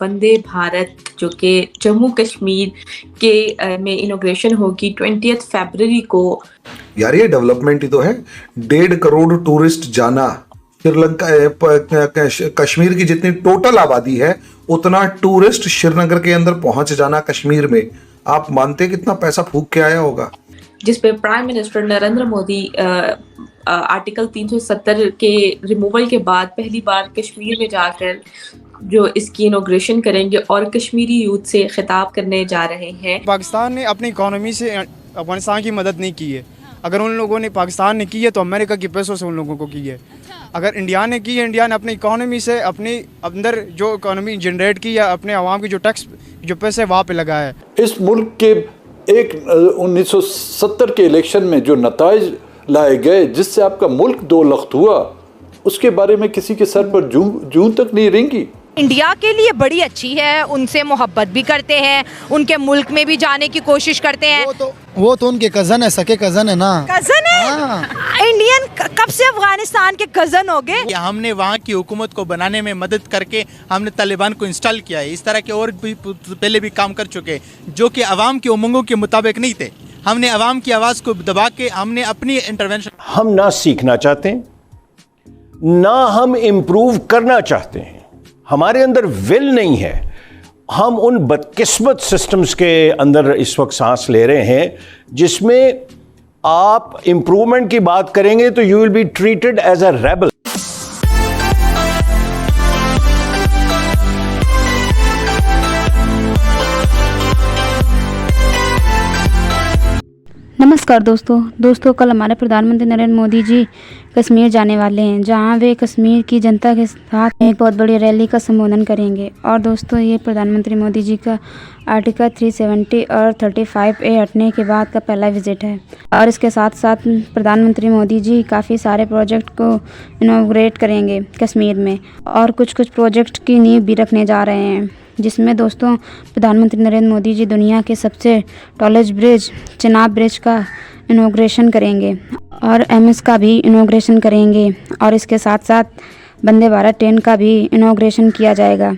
वंदे भारत जो कि जम्मू कश्मीर के में इनॉग्रेशन होगी 20 फरवरी को। यार ये डेवलपमेंट ही तो है। 1.5 करोड़ टूरिस्ट जाना, श्रीलंका कश्मीर की जितनी टोटल आबादी है उतना टूरिस्ट श्रीनगर के अंदर पहुंच जाना कश्मीर में, आप मानते कितना पैसा फूक के आया होगा। जिस पे prime minister Narendra Modi article 370 के रिमूवल के बाद पहली बार कश्मीर में जाकर जो इसकी इनॉग्रेशन करेंगे और कश्मीरी यूथ से खिताब करने जा रहे हैं। पाकिस्तान ने अपनी इकोनॉमी से अफगानिस्तान की मदद नहीं की है। अगर उन लोगों ने, पाकिस्तान ने की है तो अमेरिका के पैसों से उन लोगों को की है। अगर इंडिया ने की है, इंडिया ने अपनी इकोनॉमी से अपने अंदर जो इकोनॉमी जनरेट की या अपने आवाम की जो टैक्स जो पैसे वहाँ पे लगाया है। इस मुल्क के एक 1970 के इलेक्शन में जो नताइज लाए गए जिससे आपका मुल्क दो लख्त हुआ, उसके बारे में किसी के सर पर जूं तक नहीं रेंगी। इंडिया के लिए बड़ी अच्छी है, उनसे मोहब्बत भी करते हैं, उनके मुल्क में भी जाने की कोशिश करते हैं। वो तो उनके कज़न है, सके कज़न है ना। कज़न है? इंडियन कब से अफगानिस्तान के कज़न हो गए? हमने वहाँ की हुकूमत को बनाने में मदद करके हमने तालिबान को इंस्टॉल किया है। इस तरह के और भी पहले भी काम कर चुके जो कि अवाम के उमंगों के मुताबिक नहीं थे। हमने अवाम की आवाज़ को दबा के हमने अपनी इंटरवेंशन। हम ना सीखना चाहते हैं, ना हम इम्प्रूव करना चाहते हैं, हमारे अंदर विल नहीं है। हम उन बदकिस्मत सिस्टम्स के अंदर इस वक्त सांस ले रहे हैं जिसमें आप इंप्रूवमेंट की बात करेंगे तो you will be treated as a rebel. नमस्कार दोस्तों कल हमारे प्रधानमंत्री नरेंद्र मोदी जी कश्मीर जाने वाले हैं, जहां वे कश्मीर की जनता के साथ एक बहुत बड़ी रैली का संबोधन करेंगे। और दोस्तों ये प्रधानमंत्री मोदी जी का आर्टिकल 370 और 35A हटने के बाद का पहला विजिट है। और इसके साथ साथ प्रधानमंत्री मोदी जी काफ़ी सारे प्रोजेक्ट को इनॉग्रेट करेंगे कश्मीर में, और कुछ प्रोजेक्ट की नींव भी रखने जा रहे हैं, जिसमें दोस्तों प्रधानमंत्री नरेंद्र मोदी जी दुनिया के सबसे टॉलेस्ट ब्रिज चिनाब ब्रिज का इनॉग्रेशन करेंगे और MS का भी इनॉग्रेशन करेंगे। और इसके साथ साथ वंदे भारत ट्रेन का भी इनॉग्रेशन किया जाएगा।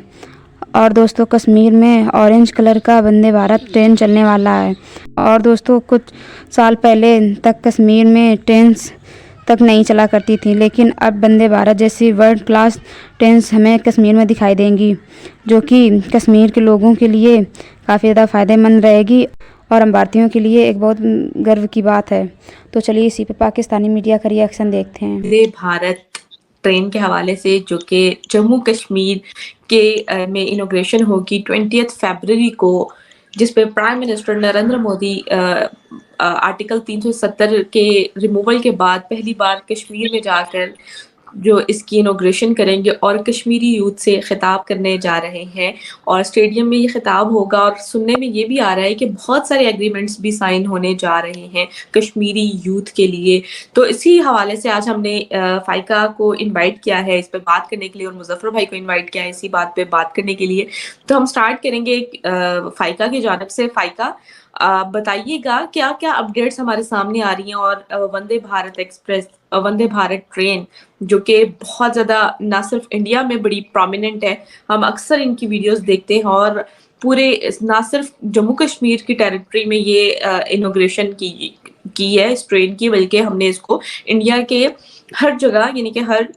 और दोस्तों कश्मीर में ऑरेंज कलर का वंदे भारत ट्रेन चलने वाला है। और दोस्तों कुछ साल पहले तक कश्मीर में ट्रेन्स तक नहीं चला करती थी, लेकिन अब वंदे भारत जैसी वर्ल्ड क्लास ट्रेन्स हमें कश्मीर में दिखाई देंगी, जो कि कश्मीर के लोगों के लिए काफ़ी ज़्यादा फ़ायदेमंद रहेगी और हम भारतीयों के लिए एक बहुत गर्व की बात है। तो चलिए इसी पे पाकिस्तानी मीडिया का रिएक्शन देखते हैं। वंदे भारत ट्रेन के हवाले से जो कि जम्मू कश्मीर के में इनॉग्रेशन होगी 20 फरवरी को, जिस पे prime minister Narendra Modi article 370 के रिमूवल के बाद पहली बार कश्मीर में जाकर जो इसकी इनॉग्रेशन करेंगे और कश्मीरी यूथ से खिताब करने जा रहे हैं। और स्टेडियम में ये खिताब होगा और सुनने में ये भी आ रहा है कि बहुत सारे एग्रीमेंट्स भी साइन होने जा रहे हैं कश्मीरी यूथ के लिए। तो इसी हवाले से आज हमने फाइका को इनवाइट किया है इस पे बात करने के लिए, और मुजफ्फर भाई को इनवाइट किया है इसी बात पे बात करने के लिए। तो हम स्टार्ट करेंगे फाइका की जानिब से। फाइका बताइएगा क्या क्या अपडेट्स हमारे सामने आ रही हैं, और वंदे भारत एक्सप्रेस, वंदे भारत ट्रेन जो कि बहुत ज़्यादा ना सिर्फ इंडिया में बड़ी प्रोमिनेंट है, हम अक्सर इनकी वीडियोस देखते हैं, और पूरे ना सिर्फ जम्मू कश्मीर की टेरिटरी में ये इनॉग्रेशन की है इस ट्रेन की, बल्कि हमने इसको इंडिया के हर जगह यानी कि हर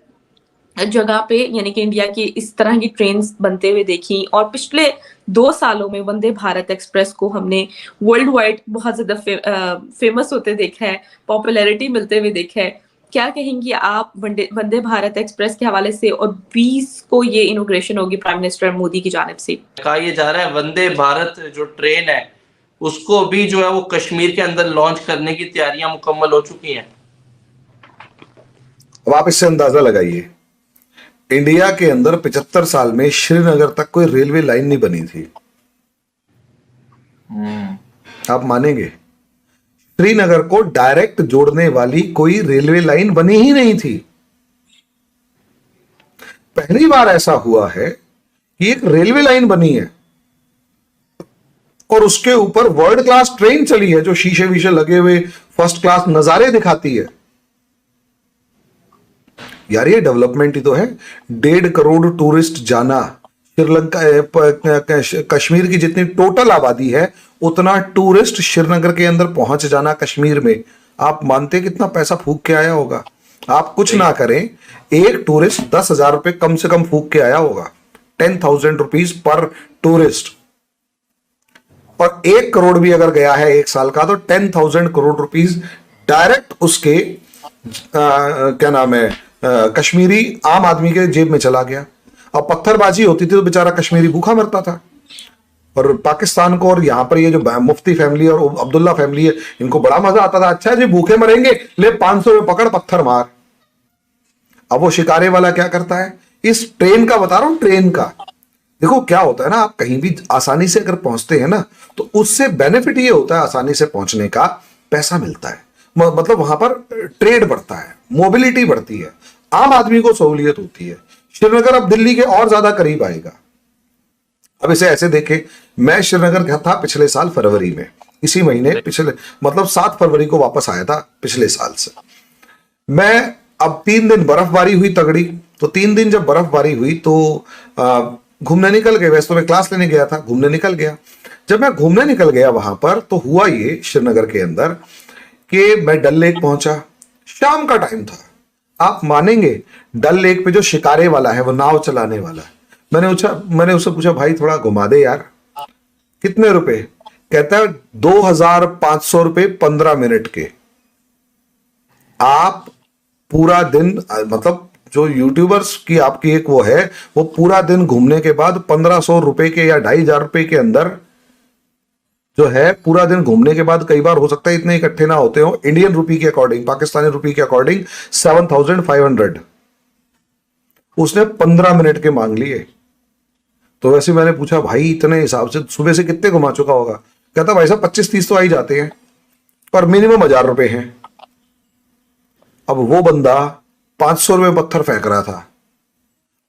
जगह पे यानी कि इंडिया की इस तरह की ट्रेन्स बनते हुए देखी। और पिछले 2 सालों में वंदे भारत एक्सप्रेस को हमने वर्ल्ड वाइड बहुत ज़्यादा फेमस होते देखा है, पॉपुलैरिटी मिलते हुए देखा है। क्या कहेंगी आप वंदे भारत एक्सप्रेस के हवाले से? और 20 को ये इनॉग्रेशन होगी प्राइम मिनिस्टर मोदी की जानिब से। कहा यह जा रहा है वंदे भारत जो ट्रेन है उसको भी जो है वो कश्मीर के अंदर लॉन्च करने की तैयारियां मुकम्मल हो चुकी हैं। अब आप इससे अंदाजा लगाइए, इंडिया के अंदर 75 साल में श्रीनगर तक कोई रेलवे लाइन नहीं बनी थी। आप मानेंगे, श्रीनगर को डायरेक्ट जोड़ने वाली कोई रेलवे लाइन बनी ही नहीं थी। पहली बार ऐसा हुआ है कि एक रेलवे लाइन बनी है और उसके ऊपर वर्ल्ड क्लास ट्रेन चली है जो शीशे वीशे लगे हुए फर्स्ट क्लास नजारे दिखाती है। यार ये डेवलपमेंट ही तो है। 1.5 करोड़ टूरिस्ट जाना, श्रीलंका कश्मीर की जितनी टोटल आबादी है उतना टूरिस्ट श्रीनगर के अंदर पहुंच जाना कश्मीर में, आप मानते कितना पैसा फूक के आया होगा? आप कुछ ना करें, एक टूरिस्ट 10,000 रुपए कम से कम फूक के आया होगा, 10,000 रुपीज पर टूरिस्ट। और 1 करोड़ भी अगर गया है एक साल का तो 10,000 करोड़ रुपीज डायरेक्ट उसके क्या नाम है कश्मीरी आम आदमी के जेब में चला गया। अब पत्थरबाजी होती थी तो बेचारा कश्मीरी भूखा मरता था। और पाकिस्तान को और यहाँ पर ये जो मुफ्ती फैमिली और अब्दुल्ला फैमिली है इनको बड़ा मजा आता था, अच्छा जी भूखे मरेंगे, ले 500 रुपये पकड़ पत्थर मार। अब वो शिकारे वाला क्या करता है, इस ट्रेन का बता रहा हूं, ट्रेन का देखो क्या होता है ना, आप कहीं भी आसानी से अगर पहुंचते हैं ना तो उससे बेनिफिट ये होता है आसानी से पहुंचने का, पैसा मिलता है, मतलब वहां पर ट्रेड बढ़ता है, मोबिलिटी बढ़ती है, आम आदमी को सहूलियत होती है। श्रीनगर अब दिल्ली के और ज्यादा करीब आएगा। अब इसे ऐसे देखे, मैं श्रीनगर गया था पिछले साल फरवरी में, इसी महीने पिछले मतलब 7 फरवरी को वापस आया था पिछले साल से। मैं अब 3 दिन बर्फबारी हुई तगड़ी, तो 3 दिन जब बर्फबारी हुई तो घूमने निकल गए। वैसे तो मैं क्लास लेने गया था, घूमने निकल गया। जब मैं घूमने निकल गया वहां पर तो हुआ ये श्रीनगर के अंदर कि मैं डल लेक पहुंचा, शाम का टाइम था। आप मानेंगे डल लेक पे जो शिकारे वाला है, वो नाव चलाने वाला है, मैंने उससे पूछा भाई थोड़ा घुमा दे यार, कितने रुपए? कहता है 2,500 रुपए 15 मिनट के। आप पूरा दिन, मतलब जो यूट्यूबर्स की आपकी एक वो है, वो पूरा दिन घूमने के बाद 1,500 रुपए के या 2,500 रुपए के अंदर जो है, पूरा दिन घूमने के बाद, कई बार हो सकता है इतने इकट्ठे ना होते हो, इंडियन रुपी के अकॉर्डिंग, पाकिस्तानी रुपी के अकॉर्डिंग 7,500 उसने 15 मिनट के मांग लिए। तो वैसे मैंने पूछा भाई इतने हिसाब से सुबह से कितने घुमा चुका होगा? कहता भाई साहब 25-30 तो आ ही जाते हैं, पर मिनिमम 1,000 रुपए हैं। अब वो बंदा 500 रुपए पत्थर फेंक रहा था।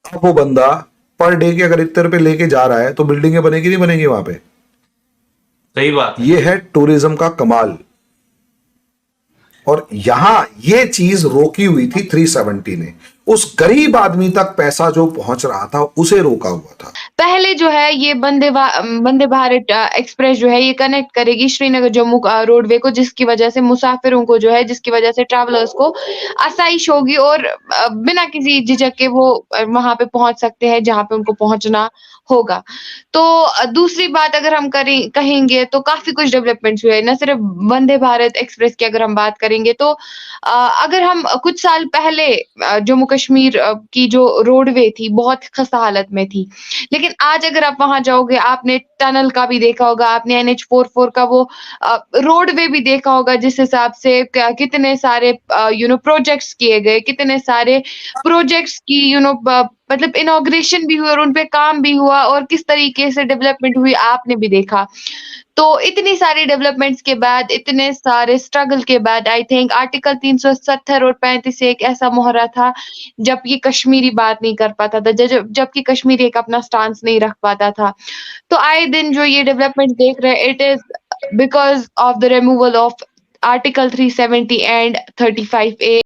अब वो बंदा पर डे के अगर इतने रुपए लेके जा रहा है तो बिल्डिंगें बनेगी नहीं बनेगी वहां पे? सही बात। ये है टूरिज्म का कमाल। और यहां ये चीज रोकी हुई थी 370 ने, उस गरीब आदमी तक पैसा जो पहुंच रहा था उसे रोका हुआ था। पहले जो है ये वंदे भारत एक्सप्रेस जो है ये कनेक्ट करेगी श्रीनगर जम्मू रोडवे को, जिसकी वजह से मुसाफिरों को जो है, जिसकी वजह से ट्रैवलर्स को आसाइश होगी और बिना किसी झिझक के वो वहां पे पहुंच सकते हैं जहां पे उनको पहुंचना होगा। तो दूसरी बात अगर हम कहेंगे तो काफी कुछ डेवलपमेंट्स हुए, न सिर्फ वंदे भारत एक्सप्रेस की अगर हम बात करेंगे तो अगर हम कुछ साल पहले जम्मू कश्मीर की जो रोडवे थी बहुत खस्ता हालत में थी, लेकिन आज अगर आप वहां जाओगे, आपने टनल का भी देखा होगा, आपने NH44 का वो रोडवे भी देखा होगा, जिस हिसाब से कितने सारे प्रोजेक्ट्स किए गए, कितने सारे प्रोजेक्ट्स की मतलब इनॉग्रेशन भी हुई और उन पे काम भी हुआ और किस तरीके से डेवलपमेंट हुई आपने भी देखा। तो इतनी सारी डेवलपमेंट्स के बाद, इतने सारे स्ट्रगल के बाद, आई थिंक आर्टिकल 370 और 35 एक ऐसा मोहरा था जबकि कश्मीरी बात नहीं कर पाता था, जबकि कश्मीरी एक अपना स्टांस नहीं रख पाता था। तो आए दिन जो ये डेवलपमेंट देख रहे हैं, it is because of the removal of article 370 and 35A।